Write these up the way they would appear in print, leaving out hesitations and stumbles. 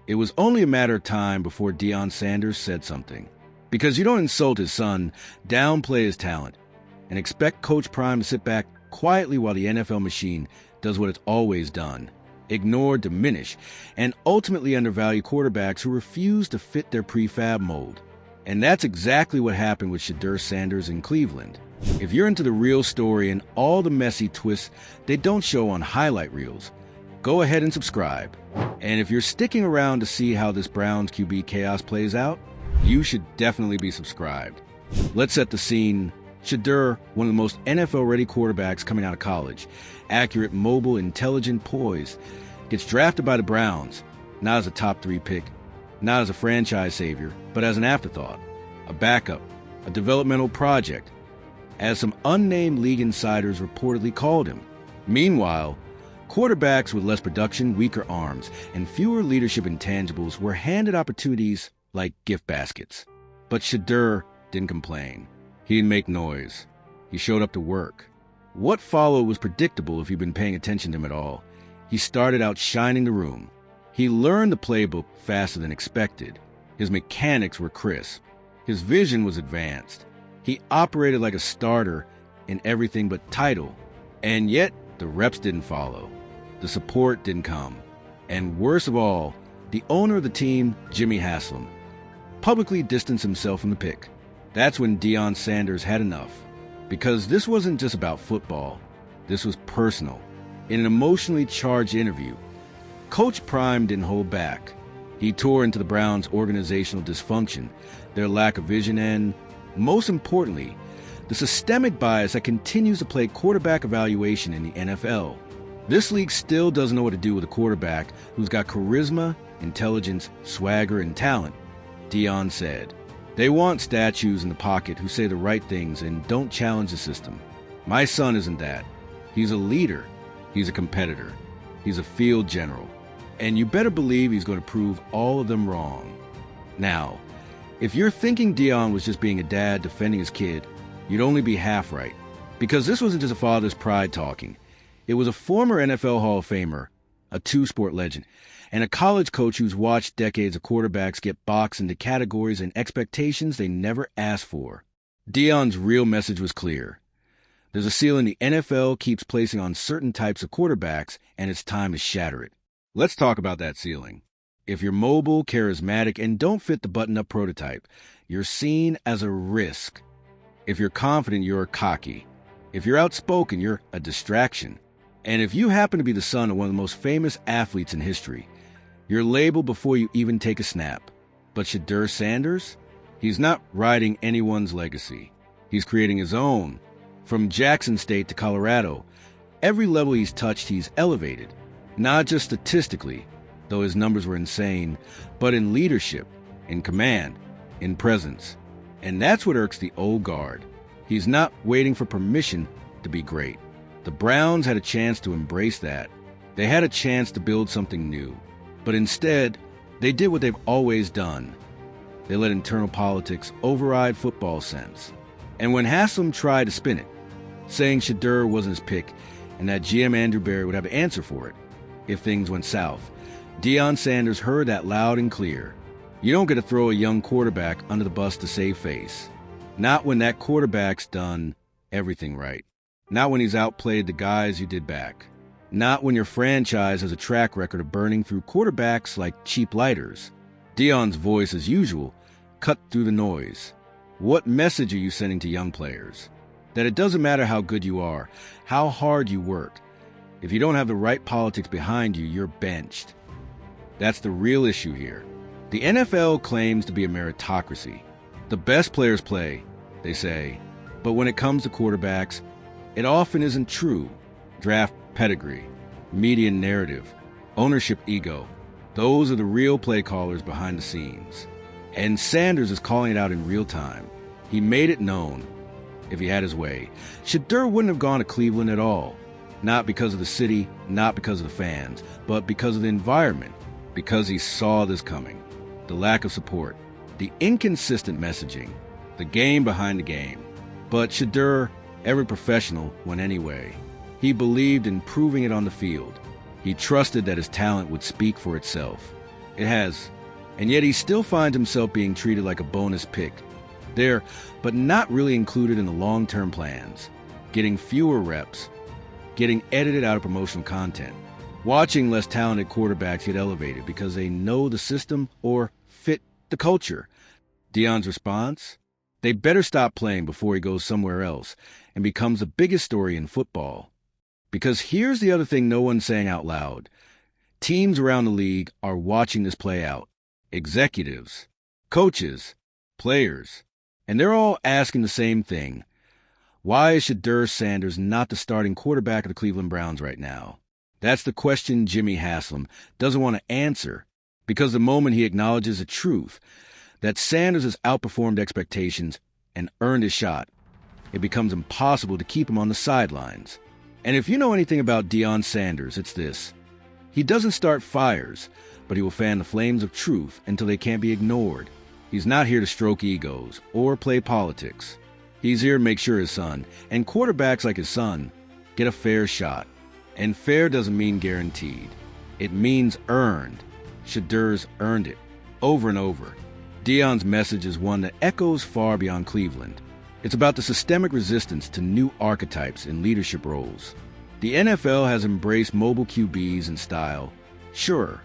It was only a matter of time before Deion Sanders said something. Because you don't insult his son, downplay his talent, and expect Coach Prime to sit back quietly while the NFL machine does what it's always done: ignore, diminish, and ultimately undervalue quarterbacks who refuse to fit their prefab mold. And that's exactly what happened with Shedeur Sanders in Cleveland. If you're into the real story and all the messy twists they don't show on highlight reels, go ahead and subscribe. And if you're sticking around to see how this Browns QB chaos plays out, you should definitely be subscribed. Let's set the scene. Shedeur, one of the most NFL-ready quarterbacks coming out of college, accurate, mobile, intelligent, poised, gets drafted by the Browns, not as a top 3 pick, not as a franchise savior, but as an afterthought, a backup, a developmental project, as some unnamed league insiders reportedly called him. Meanwhile, quarterbacks with less production, weaker arms, and fewer leadership intangibles were handed opportunities like gift baskets. But Shedeur didn't complain. He didn't make noise. He showed up to work. What followed was predictable if you'd been paying attention to him at all. He started out shining the room. He learned the playbook faster than expected. His mechanics were crisp. His vision was advanced. He operated like a starter in everything but title. And yet, the reps didn't follow. The support didn't come. And worst of all, the owner of the team, Jimmy Haslam, publicly distanced himself from the pick. That's when Deion Sanders had enough. Because this wasn't just about football. This was personal. In an emotionally charged interview, Coach Prime didn't hold back. He tore into the Browns' organizational dysfunction, their lack of vision, and, most importantly, the systemic bias that continues to plague quarterback evaluation in the NFL. This league still doesn't know what to do with a quarterback who's got charisma, intelligence, swagger, and talent, Deion said. They want statues in the pocket who say the right things and don't challenge the system. My son isn't that. He's a leader. He's a competitor. He's a field general. And you better believe he's going to prove all of them wrong. Now, if you're thinking Deion was just being a dad defending his kid, you'd only be half right. Because this wasn't just a father's pride talking. It was a former NFL Hall of Famer, a two-sport legend, and a college coach who's watched decades of quarterbacks get boxed into categories and expectations they never asked for. Deion's real message was clear. There's a ceiling the NFL keeps placing on certain types of quarterbacks, and it's time to shatter it. Let's talk about that ceiling. If you're mobile, charismatic, and don't fit the button-up prototype, you're seen as a risk. If you're confident, you're cocky. If you're outspoken, you're a distraction. And if you happen to be the son of one of the most famous athletes in history, you're labeled before you even take a snap. But Shedeur Sanders? He's not riding anyone's legacy. He's creating his own. From Jackson State to Colorado, every level he's touched, he's elevated. Not just statistically, though his numbers were insane, but in leadership, in command, in presence. And that's what irks the old guard. He's not waiting for permission to be great. The Browns had a chance to embrace that. They had a chance to build something new. But instead, they did what they've always done. They let internal politics override football sense. And when Haslam tried to spin it, saying Shedeur wasn't his pick and that GM Andrew Berry would have to answer for it if things went south, Deion Sanders heard that loud and clear. You don't get to throw a young quarterback under the bus to save face. Not when that quarterback's done everything right. Not when he's outplayed the guys you did back. Not when your franchise has a track record of burning through quarterbacks like cheap lighters. Deion's voice, as usual, cut through the noise. What message are you sending to young players? That it doesn't matter how good you are, how hard you work. If you don't have the right politics behind you, you're benched. That's the real issue here. The NFL claims to be a meritocracy. The best players play, they say. But when it comes to quarterbacks, it often isn't true. Draft pedigree, media narrative, ownership ego. Those are the real play callers behind the scenes. And Sanders is calling it out in real time. He made it known. If he had his way, Shedeur wouldn't have gone to Cleveland at all. Not because of the city, not because of the fans, but because of the environment. Because he saw this coming. The lack of support, the inconsistent messaging, the game behind the game. But Shedeur, every professional, went anyway. He believed in proving it on the field. He trusted that his talent would speak for itself. It has. And yet he still finds himself being treated like a bonus pick. There, but not really included in the long-term plans. Getting fewer reps. Getting edited out of promotional content. Watching less talented quarterbacks get elevated because they know the system or fit the culture. Deion's response? They better stop playing before he goes somewhere else and becomes the biggest story in football. Because here's the other thing no one's saying out loud. Teams around the league are watching this play out. Executives, coaches, players, and they're all asking the same thing. Why is Shedeur Sanders not the starting quarterback of the Cleveland Browns right now? That's the question Jimmy Haslam doesn't want to answer, because the moment he acknowledges the truth, that Sanders has outperformed expectations and earned his shot, it becomes impossible to keep him on the sidelines. And if you know anything about Deion Sanders, it's this. He doesn't start fires, but he will fan the flames of truth until they can't be ignored. He's not here to stroke egos or play politics. He's here to make sure his son, and quarterbacks like his son, get a fair shot. And fair doesn't mean guaranteed. It means earned. Shedeur's earned it, over and over. Deion's message is one that echoes far beyond Cleveland. It's about the systemic resistance to new archetypes in leadership roles. The NFL has embraced mobile QBs in style, sure,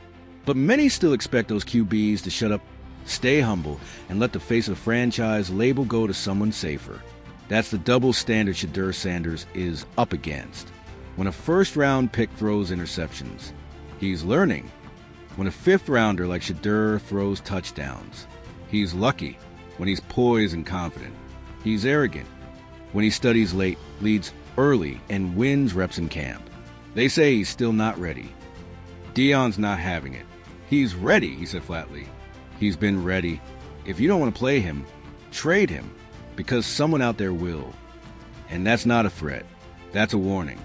but many still expect those QBs to shut up, stay humble, and let the face of the franchise label go to someone safer. That's the double standard Shedeur Sanders is up against. When a first-round pick throws interceptions, he's learning. When a fifth-rounder like Shedeur throws touchdowns, he's lucky. When he's poised and confident, he's arrogant. When he studies late, leads early, and wins reps in camp, they say he's still not ready. Deion's not having it. He's ready, he said flatly. He's been ready. If you don't want to play him, trade him, because someone out there will. And that's not a threat. That's a warning.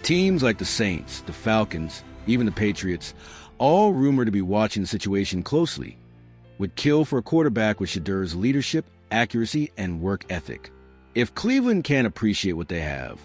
Teams like the Saints, the Falcons, even the Patriots, all rumored to be watching the situation closely, would kill for a quarterback with Shedeur's leadership, accuracy, and work ethic. If Cleveland can't appreciate what they have,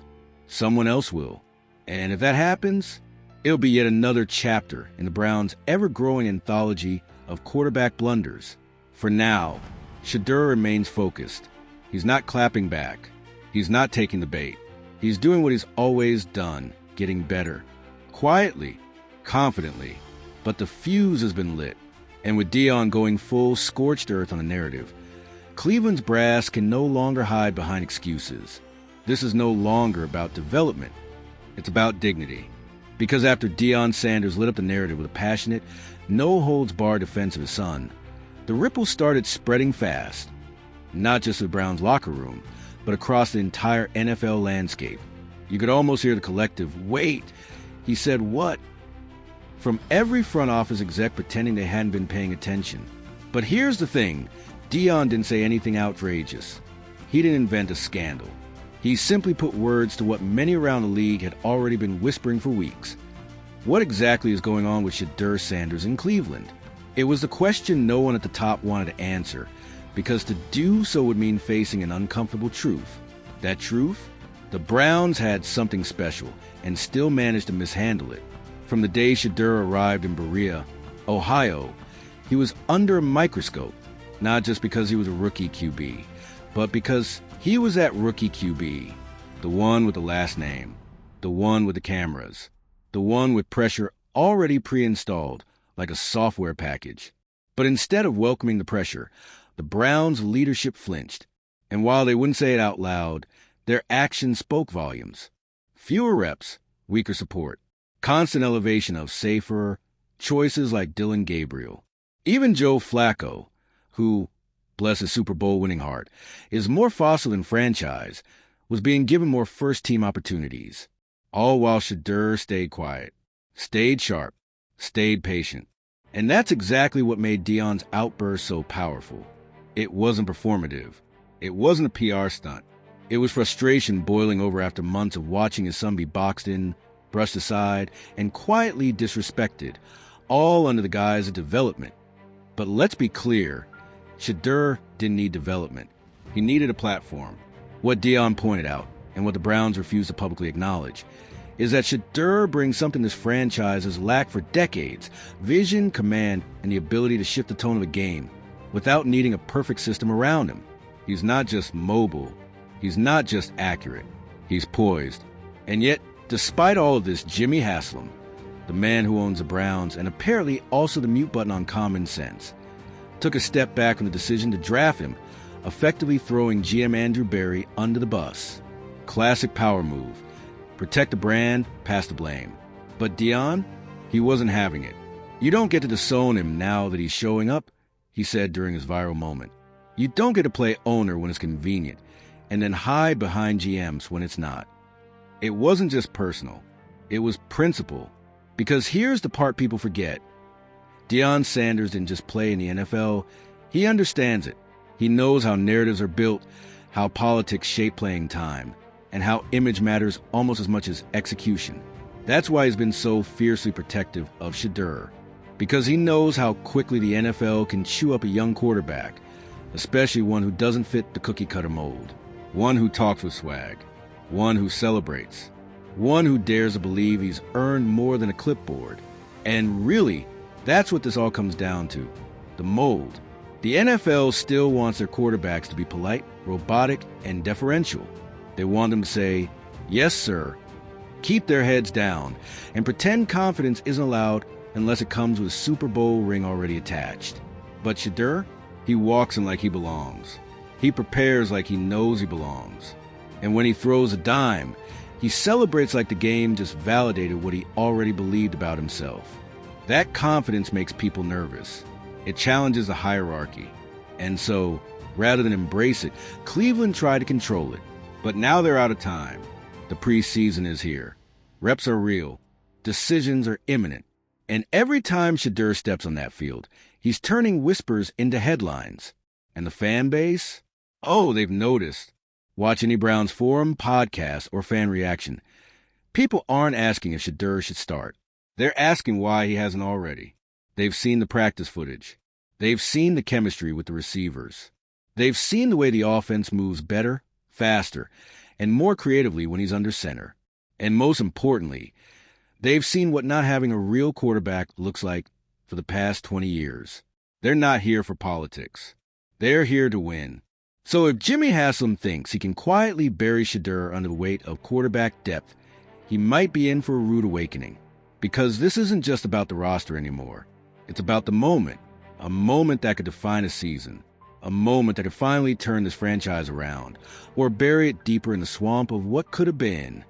someone else will. And if that happens, it'll be yet another chapter in the Browns' ever-growing anthology of quarterback blunders. For now, Shedeur remains focused. He's not clapping back. He's not taking the bait. He's doing what he's always done, getting better. Quietly, confidently. But the fuse has been lit. And with Deion going full scorched earth on the narrative, Cleveland's brass can no longer hide behind excuses. This is no longer about development. It's about dignity. Because after Deion Sanders lit up the narrative with a passionate, no-holds-barred defense of his son, the ripples started spreading fast. Not just the Browns' locker room, but across the entire NFL landscape. You could almost hear the collective, "Wait, he said what?" from every front office exec pretending they hadn't been paying attention. But here's the thing, Deion didn't say anything outrageous. He didn't invent a scandal. He simply put words to what many around the league had already been whispering for weeks. What exactly is going on with Shedeur Sanders in Cleveland? It was the question no one at the top wanted to answer, because to do so would mean facing an uncomfortable truth. That truth? The Browns had something special and still managed to mishandle it. From the day Shedeur arrived in Berea, Ohio, he was under a microscope, not just because he was a rookie QB, but because he was that rookie QB, the one with the last name, the one with the cameras, the one with pressure already pre-installed like a software package. But instead of welcoming the pressure, the Browns' leadership flinched, and while they wouldn't say it out loud, their actions spoke volumes. Fewer reps, weaker support, constant elevation of safer choices like Dylan Gabriel. Even Joe Flacco, who, bless his Super Bowl winning heart, is more fossil than franchise, was being given more first-team opportunities, all while Shedeur stayed quiet, stayed sharp, stayed patient. And that's exactly what made Deion's outburst so powerful. It wasn't performative. It wasn't a PR stunt. It was frustration boiling over after months of watching his son be boxed in, brushed aside, and quietly disrespected, all under the guise of development. But let's be clear, Shedeur didn't need development. He needed a platform. What Deion pointed out, and what the Browns refused to publicly acknowledge, is that Shedeur brings something this franchise has lacked for decades: vision, command, and the ability to shift the tone of the game without needing a perfect system around him. He's not just mobile. He's not just accurate. He's poised. And yet, despite all of this, Jimmy Haslam, the man who owns the Browns and apparently also the mute button on common sense, took a step back from the decision to draft him, effectively throwing GM Andrew Berry under the bus. Classic power move. Protect the brand, pass the blame. But Deion, he wasn't having it. "You don't get to disown him now that he's showing up," he said during his viral moment. "You don't get to play owner when it's convenient, and then hide behind GMs when it's not." It wasn't just personal. It was principle. Because here's the part people forget. Deion Sanders didn't just play in the NFL. He understands it. He knows how narratives are built, how politics shape playing time, and how image matters almost as much as execution. That's why he's been so fiercely protective of Shedeur. Because he knows how quickly the NFL can chew up a young quarterback, especially one who doesn't fit the cookie-cutter mold. One who talks with swag. One who celebrates. One who dares to believe he's earned more than a clipboard. And really, that's what this all comes down to. The mold. The NFL still wants their quarterbacks to be polite, robotic, and deferential. They want them to say, "Yes, sir," keep their heads down, and pretend confidence isn't allowed unless it comes with a Super Bowl ring already attached. But Shedeur, he walks in like he belongs. He prepares like he knows he belongs. And when he throws a dime, he celebrates like the game just validated what he already believed about himself. That confidence makes people nervous. It challenges the hierarchy. And so, rather than embrace it, Cleveland tried to control it. But now they're out of time. The preseason is here. Reps are real. Decisions are imminent. And every time Shedeur steps on that field, he's turning whispers into headlines. And the fan base? Oh, they've noticed. Watch any Browns forum, podcast, or fan reaction. People aren't asking if Shedeur should start. They're asking why he hasn't already. They've seen the practice footage. They've seen the chemistry with the receivers. They've seen the way the offense moves better, faster, and more creatively when he's under center. And most importantly, they've seen what not having a real quarterback looks like for the past 20 years. They're not here for politics. They're here to win. So if Jimmy Haslam thinks he can quietly bury Shedeur under the weight of quarterback depth, he might be in for a rude awakening. Because this isn't just about the roster anymore. It's about the moment. A moment that could define a season. A moment that could finally turn this franchise around, or bury it deeper in the swamp of what could have been.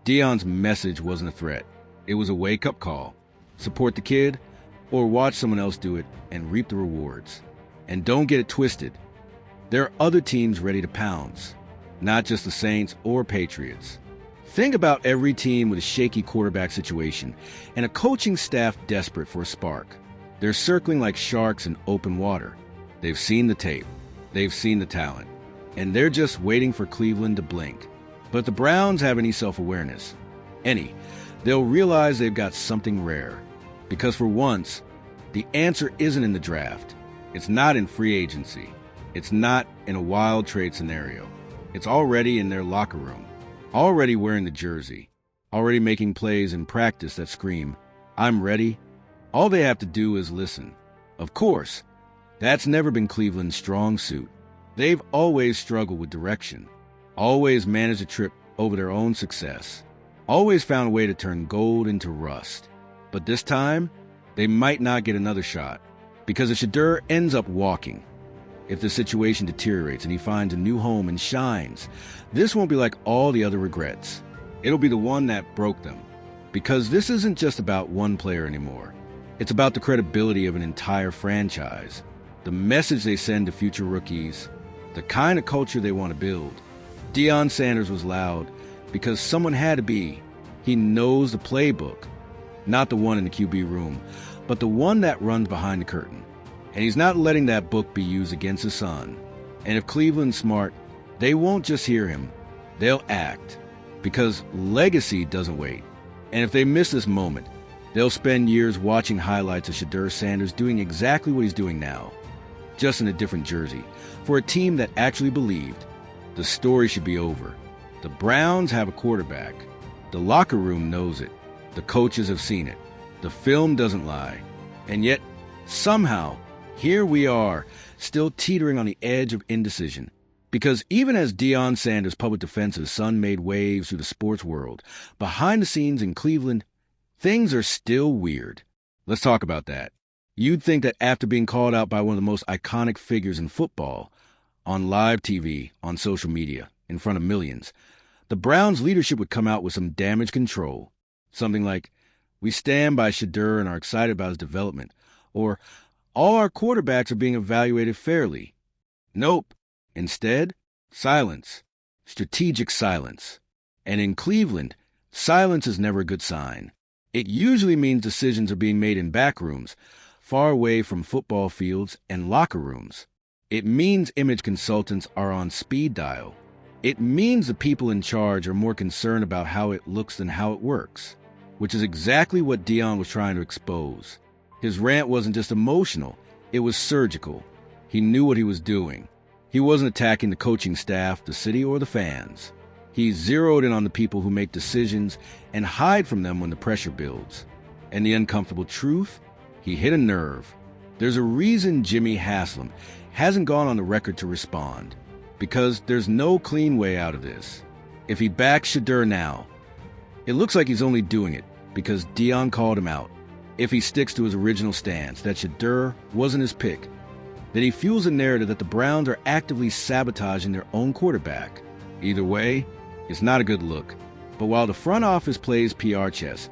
Deion's message wasn't a threat. It was a wake-up call. Support the kid, or watch someone else do it and reap the rewards. And don't get it twisted. There are other teams ready to pounce, not just the Saints or Patriots. Think about every team with a shaky quarterback situation and a coaching staff desperate for a spark. They're circling like sharks in open water. They've seen the tape. They've seen the talent. And they're just waiting for Cleveland to blink. But if the Browns have any self-awareness, they'll realize they've got something rare. Because for once, the answer isn't in the draft. It's not in free agency. It's not in a wild trade scenario. It's already in their locker room. Already wearing the jersey. Already making plays in practice that scream, "I'm ready." All they have to do is listen. Of course, that's never been Cleveland's strong suit. They've always struggled with direction. Always managed a trip over their own success. Always found a way to turn gold into rust. But this time, they might not get another shot. Because if Shedeur ends up walking, if the situation deteriorates and he finds a new home and shines, this won't be like all the other regrets. It'll be the one that broke them. Because this isn't just about one player anymore. It's about the credibility of an entire franchise, the message they send to future rookies, the kind of culture they want to build. Deion Sanders was loud because someone had to be. He knows the playbook, not the one in the QB room, but the one that runs behind the curtain. And he's not letting that book be used against his son. And if Cleveland's smart, they won't just hear him. They'll act. Because legacy doesn't wait. And if they miss this moment, they'll spend years watching highlights of Shedeur Sanders doing exactly what he's doing now, just in a different jersey, for a team that actually believed the story should be over. The Browns have a quarterback. The locker room knows it. The coaches have seen it. The film doesn't lie. And yet, somehow, here we are, still teetering on the edge of indecision. Because even as Deion Sanders' public defense's son made waves through the sports world, behind the scenes in Cleveland, things are still weird. Let's talk about that. You'd think that after being called out by one of the most iconic figures in football, on live TV, on social media, in front of millions, the Browns' leadership would come out with some damage control. Something like, "We stand by Shedeur and are excited about his development," or "All our quarterbacks are being evaluated fairly." Nope. Instead, silence. Strategic silence. And in Cleveland, silence is never a good sign. It usually means decisions are being made in back rooms, far away from football fields and locker rooms. It means image consultants are on speed dial. It means the people in charge are more concerned about how it looks than how it works, which is exactly what Deion was trying to expose. His rant wasn't just emotional, it was surgical. He knew what he was doing. He wasn't attacking the coaching staff, the city, or the fans. He zeroed in on the people who make decisions and hide from them when the pressure builds. And the uncomfortable truth? He hit a nerve. There's a reason Jimmy Haslam hasn't gone on the record to respond. Because there's no clean way out of this. If he backs Shedeur now, it looks like he's only doing it because Deion called him out. If he sticks to his original stance, that Shedeur wasn't his pick, then he fuels a narrative that the Browns are actively sabotaging their own quarterback. Either way, it's not a good look. But while the front office plays PR chess,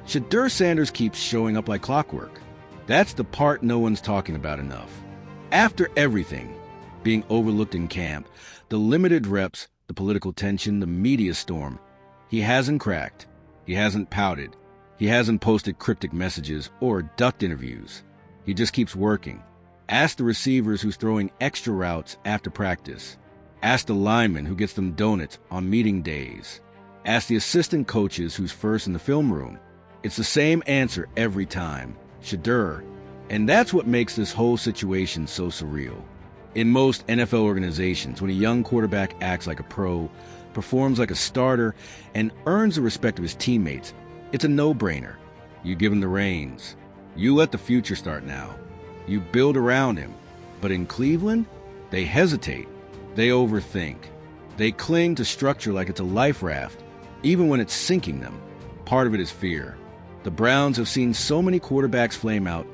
Shedeur Sanders keeps showing up like clockwork. That's the part no one's talking about enough. After everything, being overlooked in camp, the limited reps, the political tension, the media storm, he hasn't cracked. He hasn't pouted. He hasn't posted cryptic messages or ducked interviews. He just keeps working. Ask the receivers who's throwing extra routes after practice. Ask the lineman who gets them donuts on meeting days. Ask the assistant coaches who's first in the film room. It's the same answer every time. Shedeur. And that's what makes this whole situation so surreal. In most NFL organizations, when a young quarterback acts like a pro, performs like a starter, and earns the respect of his teammates, it's a no-brainer. You give him the reins. You let the future start now. You build around him. But in Cleveland, they hesitate. They overthink. They cling to structure like it's a life raft, even when it's sinking them. Part of it is fear. The Browns have seen so many quarterbacks flame out,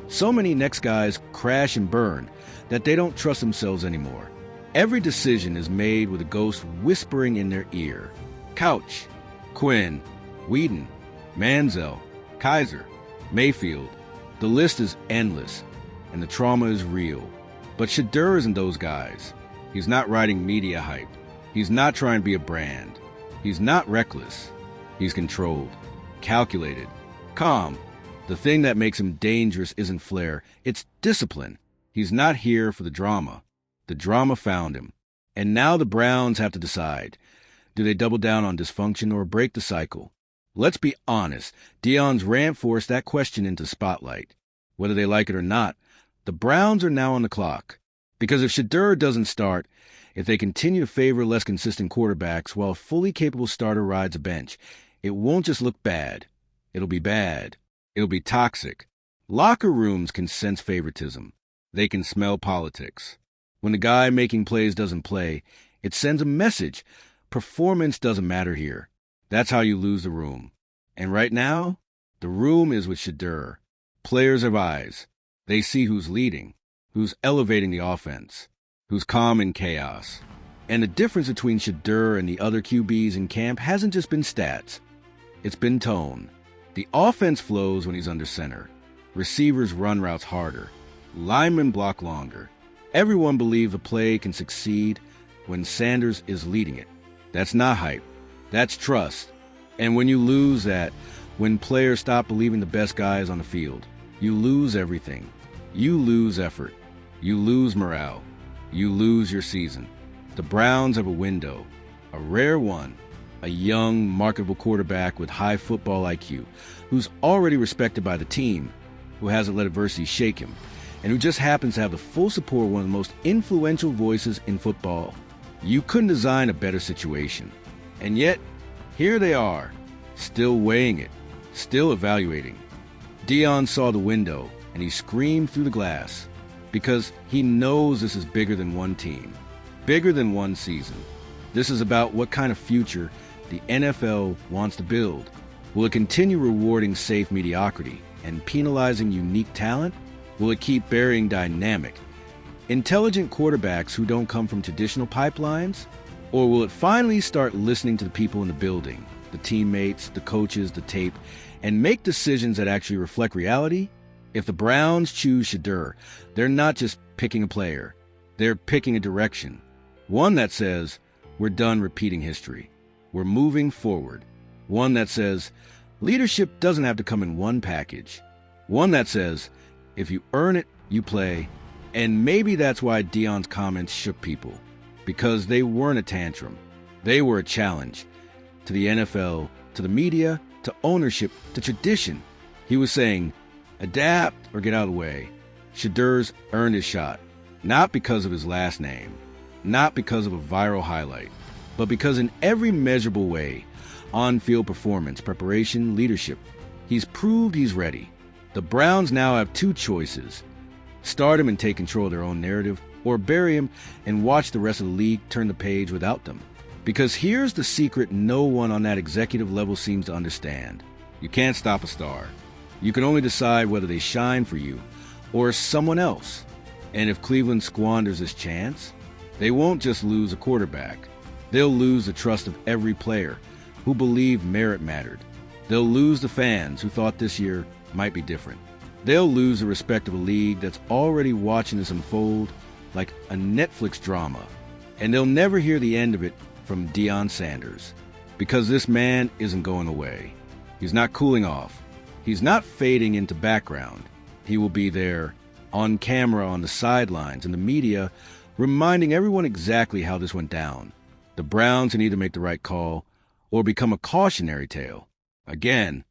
so many next guys crash and burn, that they don't trust themselves anymore. Every decision is made with a ghost whispering in their ear. Couch, Quinn, Whedon, Manziel, Kaiser, Mayfield. The list is endless, and the trauma is real. But Shedeur isn't those guys. He's not riding media hype. He's not trying to be a brand. He's not reckless. He's controlled, calculated, calm. The thing that makes him dangerous isn't flair, it's discipline. He's not here for the drama. The drama found him. And now the Browns have to decide. Do they double down on dysfunction or break the cycle? Let's be honest, Deion's rant forced that question into spotlight. Whether they like it or not, the Browns are now on the clock. Because if Shedeur doesn't start, if they continue to favor less consistent quarterbacks while a fully capable starter rides a bench, it won't just look bad. It'll be bad. It'll be toxic. Locker rooms can sense favoritism. They can smell politics. When the guy making plays doesn't play, it sends a message. Performance doesn't matter here. That's how you lose the room. And right now, the room is with Shedeur. Players have eyes. They see who's leading, who's elevating the offense, who's calm in chaos. And the difference between Shedeur and the other QBs in camp hasn't just been stats. It's been tone. The offense flows when he's under center. Receivers run routes harder. Linemen block longer. Everyone believes the play can succeed when Sanders is leading it. That's not hype. That's trust. And when you lose that, when players stop believing the best guy is on the field, you lose everything. You lose effort. You lose morale. You lose your season. The Browns have a window, a rare one, a young, marketable quarterback with high football IQ, who's already respected by the team, who hasn't let adversity shake him, and who just happens to have the full support of one of the most influential voices in football. You couldn't design a better situation. And yet, here they are, still weighing it, still evaluating. Deion saw the window, and he screamed through the glass, because he knows this is bigger than one team, bigger than one season. This is about what kind of future the NFL wants to build. Will it continue rewarding safe mediocrity and penalizing unique talent? Will it keep burying dynamic, intelligent quarterbacks who don't come from traditional pipelines? Or will it finally start listening to the people in the building, the teammates, the coaches, the tape, and make decisions that actually reflect reality? If the Browns choose Shedeur, they're not just picking a player. They're picking a direction. One that says, we're done repeating history. We're moving forward. One that says, leadership doesn't have to come in one package. One that says, if you earn it, you play. And maybe that's why Deion's comments shook people. Because they weren't a tantrum. They were a challenge. To the NFL, to the media, to ownership, to tradition. He was saying, adapt or get out of the way. Shedeur's earned his shot. Not because of his last name. Not because of a viral highlight. But because in every measurable way, on-field performance, preparation, leadership, he's proved he's ready. The Browns now have two choices. Start him and take control of their own narrative, or bury him and watch the rest of the league turn the page without them. Because here's the secret no one on that executive level seems to understand. You can't stop a star. You can only decide whether they shine for you or someone else. And if Cleveland squanders this chance, they won't just lose a quarterback. They'll lose the trust of every player who believed merit mattered. They'll lose the fans who thought this year might be different. They'll lose the respect of a league that's already watching this unfold like a Netflix drama. And they'll never hear the end of it from Deion Sanders. Because this man isn't going away. He's not cooling off. He's not fading into background. He will be there, on camera, on the sidelines, in the media, reminding everyone exactly how this went down. The Browns can either make the right call or become a cautionary tale. Again,